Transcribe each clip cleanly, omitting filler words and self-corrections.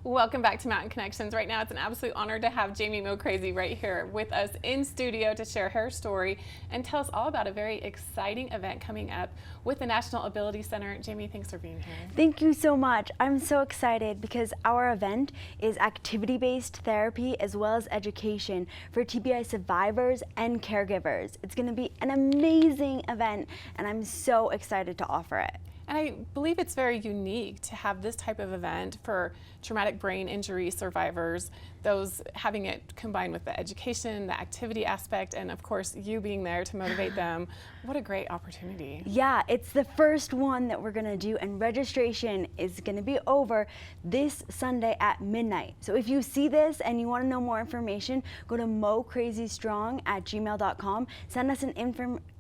Welcome back to Mountain Connections. Right now, it's an absolute honor to have Jamie MoCrazy right here with us in studio to share her story and tell us all about a very exciting event coming up with the National Ability Center. Jamie, thanks for being here. Thank you so much. I'm so excited because our event is activity-based therapy as well as education for TBI survivors and caregivers. It's going to be an amazing event, and I'm so excited to offer it. And I believe it's very unique to have this type of event for traumatic brain injury survivors, those having it combined with the education, the activity aspect, and of course you being there to motivate them. What a great opportunity. Yeah, it's the first one that we're going to do, and registration is going to be over this Sunday at midnight. So if you see this and you want to know more information, go to MoCrazyStrong@gmail.com, send us an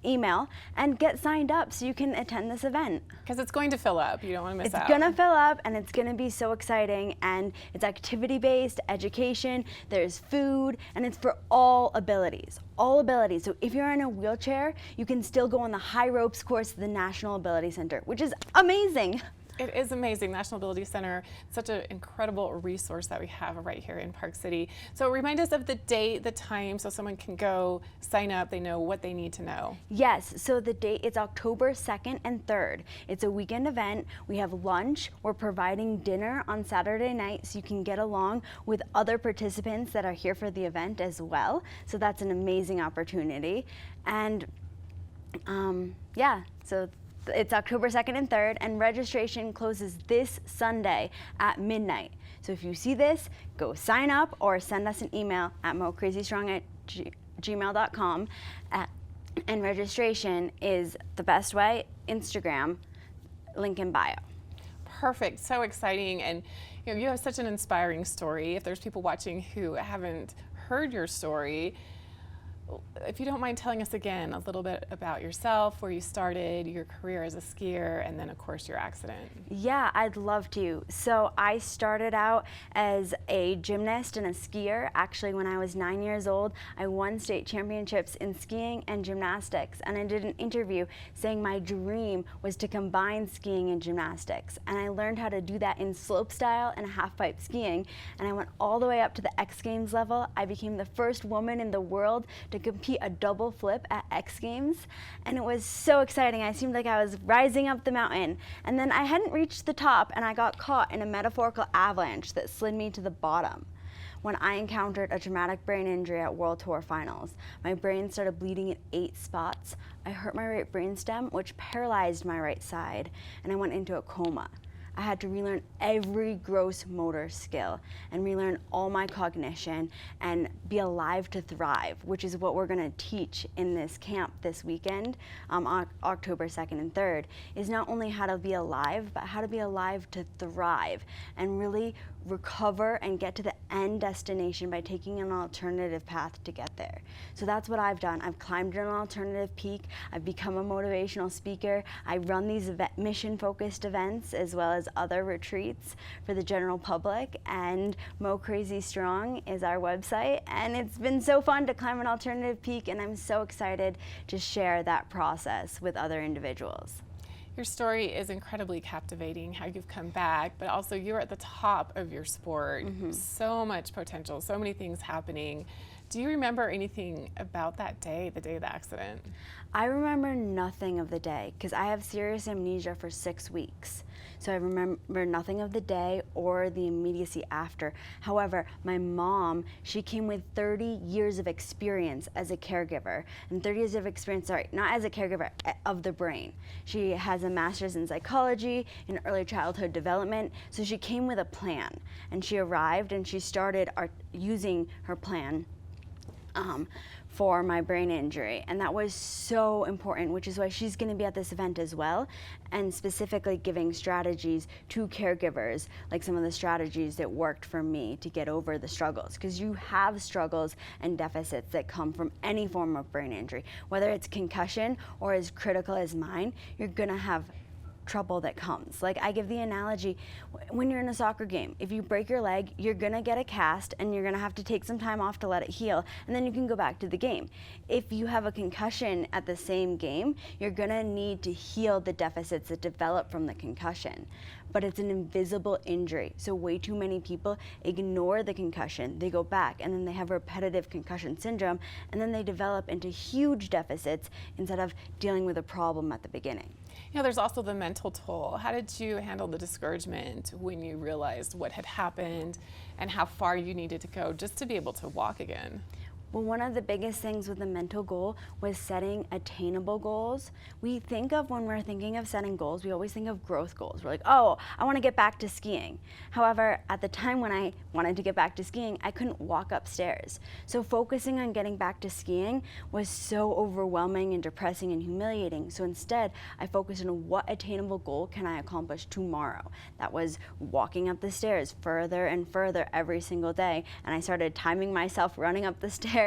email and get signed up so you can attend this event. Because it's going to fill up. You don't want to miss out. It's going to fill up, and it's going to be so exciting, and it's activity-based, education, there's food, and it's for all abilities. All abilities. So if you're in a wheelchair, you can still go on the high ropes course at the National Ability Center, which is amazing. It is amazing. National Ability Center, such an incredible resource that we have right here in Park City. So remind us of the date, the time, so someone can go sign up, they know what they need to know. Yes, so the date is October 2nd and 3rd. It's a weekend event. We have lunch. We're providing dinner on Saturday night so you can get along with other participants that are here for the event as well. So that's an amazing opportunity. And yeah, so it's October 2nd and 3rd, and registration closes this Sunday at midnight. So if you see this, go sign up or send us an email at MoCrazyStrong@gmail.com. And registration is the best way, Instagram, link in bio. Perfect, so exciting, and you have such an inspiring story. If there's people watching who haven't heard your story, if you don't mind telling us again a little bit about yourself, where you started, your career as a skier, and then of course your accident. Yeah, I'd love to. So I started out as a gymnast and a skier. Actually, when I was 9 years old, I won state championships in skiing and gymnastics. And I did an interview saying my dream was to combine skiing and gymnastics. And I learned how to do that in slopestyle and half-pipe skiing. And I went all the way up to the X Games level. I became the first woman in the world to compete a double flip at X Games, and it was so exciting. I seemed like I was rising up the mountain, and then I hadn't reached the top, and I got caught in a metaphorical avalanche that slid me to the bottom when I encountered a traumatic brain injury at World Tour Finals. My brain started bleeding in 8 spots. I hurt my right brainstem, which paralyzed my right side, and I went into a coma. I had to relearn every gross motor skill and relearn all my cognition and be alive to thrive, which is what we're going to teach in this camp this weekend, October 2nd and 3rd, is not only how to be alive, but how to be alive to thrive and really recover and get to the end destination by taking an alternative path to get there. So that's what I've done. I've climbed an alternative peak. I've become a motivational speaker. I run these mission-focused events as well as other retreats for the general public, and MoCrazy Strong is our website, and it's been so fun to climb an alternative peak, and I'm so excited to share that process with other individuals. Your story is incredibly captivating, how you've come back, but also you're at the top of your sport. So much potential, so many things happening. Do you remember anything about that day, the day of the accident? I remember nothing of the day because I have serious amnesia for 6 weeks. So I remember nothing of the day or the immediacy after. However, my mom, she came with 30 years of experience as a caregiver, and 30 years of experience, sorry, not as a caregiver, of the brain. She has a master's in psychology, in early childhood development, so she came with a plan, and she arrived and she started using her plan for my brain injury, and that was so important, which is why she's going to be at this event as well, and specifically giving strategies to caregivers, like some of the strategies that worked for me to get over the struggles, because you have struggles and deficits that come from any form of brain injury, whether it's concussion or as critical as mine. You're going to have trouble that comes. Like, I give the analogy, when you're in a soccer game, if you break your leg, you're gonna get a cast and you're gonna have to take some time off to let it heal, and then you can go back to the game. If you have a concussion at the same game, you're gonna need to heal the deficits that develop from the concussion. But it's an invisible injury, so way too many people ignore the concussion, they go back, and then they have repetitive concussion syndrome, and then they develop into huge deficits instead of dealing with a problem at the beginning. You know, there's also the mental toll. How did you handle the discouragement when you realized what had happened and how far you needed to go just to be able to walk again? Well, one of the biggest things with the mental goal was setting attainable goals. We think of, when we're thinking of setting goals, we always think of growth goals. We're like, oh, I want to get back to skiing. However, at the time when I wanted to get back to skiing, I couldn't walk upstairs. So focusing on getting back to skiing was so overwhelming and depressing and humiliating. So instead, I focused on what attainable goal can I accomplish tomorrow. That was walking up the stairs further and further every single day. And I started timing myself running up the stairs.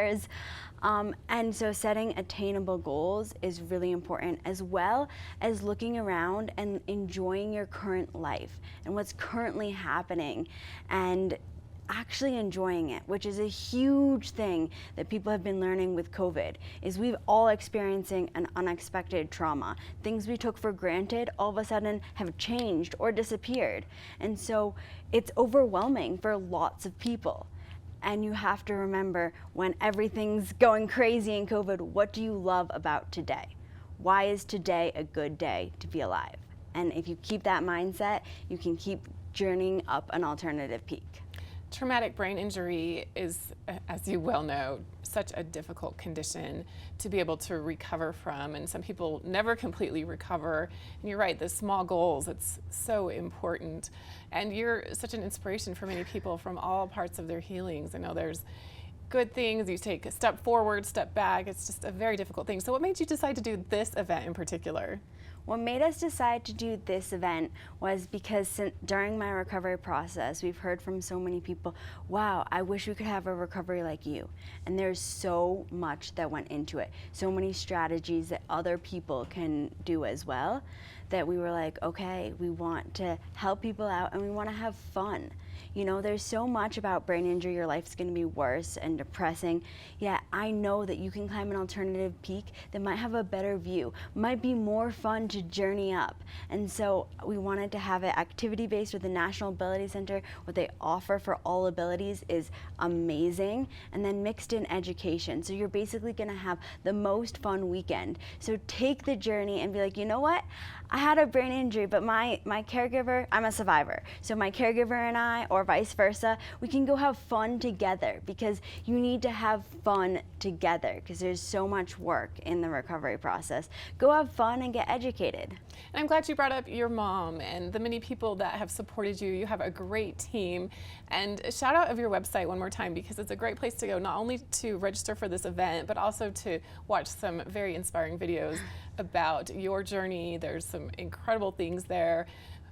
And so setting attainable goals is really important, as well as looking around and enjoying your current life and what's currently happening and actually enjoying it, which is a huge thing that people have been learning with COVID, is we've all experiencing an unexpected trauma. Things we took for granted all of a sudden have changed or disappeared. And so it's overwhelming for lots of people. And you have to remember, when everything's going crazy in COVID, what do you love about today? Why is today a good day to be alive? And if you keep that mindset, you can keep journeying up an alternative peak. Traumatic brain injury is, as you well know, such a difficult condition to be able to recover from, and some people never completely recover. And you're right, the small goals, it's so important. And you're such an inspiration for many people from all parts of their healings. I know there's good things, you take a step forward, step back, it's just a very difficult thing. So what made you decide to do this event in particular? What made us decide to do this event was because during my recovery process, we've heard from so many people, wow, I wish we could have a recovery like you. And there's so much that went into it, so many strategies that other people can do as well, that we were like, okay, we want to help people out and we want to have fun. You know, there's so much about brain injury, your life's going to be worse and depressing. Yeah, I know that you can climb an alternative peak that might have a better view, might be more fun to journey up. And so we wanted to have it activity-based with the National Ability Center. What they offer for all abilities is amazing, and then mixed in education. So you're basically going to have the most fun weekend. So take the journey and be like, you know what? I had a brain injury, but my caregiver, I'm a survivor. So my caregiver and I, or vice versa, we can go have fun together, because you need to have fun together because there's so much work in the recovery process. Go have fun and get educated. And I'm glad you brought up your mom and the many people that have supported you. You have a great team. And a shout out of your website one more time, because it's a great place to go, not only to register for this event, but also to watch some very inspiring videos about your journey. There's some incredible things there.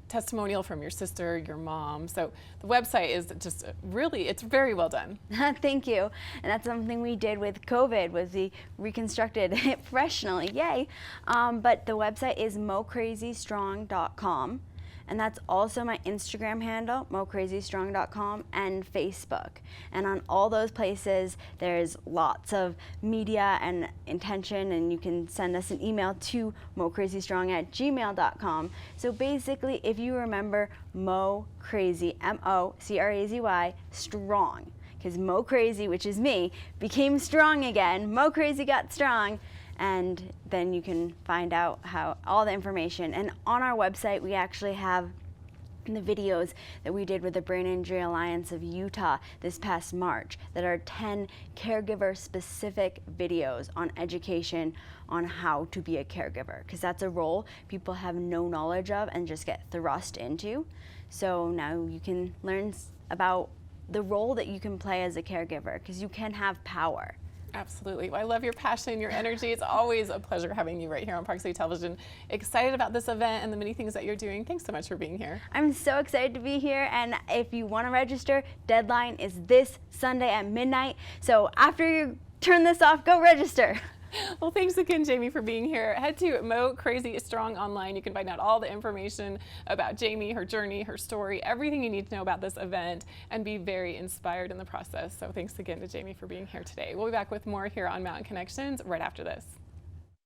Testimonial from your sister, your mom. So the website is just really, it's very well done. Thank you. And that's something we did with COVID, was we reconstructed it professionally, yay. But the website is MoCrazyStrong.com. And that's also my Instagram handle, MoCrazyStrong.com, and Facebook. And on all those places, there's lots of media and intention, and you can send us an email to MoCrazyStrong@gmail.com. So basically, if you remember MoCrazy, M-O-C-R-A-Z-Y, strong, because MoCrazy, which is me, became strong again. MoCrazy got strong. And then you can find out all the information. And on our website, we actually have the videos that we did with the Brain Injury Alliance of Utah this past March, that are 10 caregiver-specific videos on education on how to be a caregiver, because that's a role people have no knowledge of and just get thrust into. So now you can learn about the role that you can play as a caregiver, because you can have power. Absolutely. Well, I love your passion, your energy. It's always a pleasure having you right here on Park City Television. Excited about this event and the many things that you're doing. Thanks so much for being here. I'm so excited to be here, and if you want to register, deadline is this Sunday at midnight. So after you turn this off, go register. Well, thanks again, Jamie, for being here. Head to MoCrazy Strong online. You can find out all the information about Jamie, her journey, her story, everything you need to know about this event, and be very inspired in the process. So thanks again to Jamie for being here today. We'll be back with more here on Mountain Connections right after this.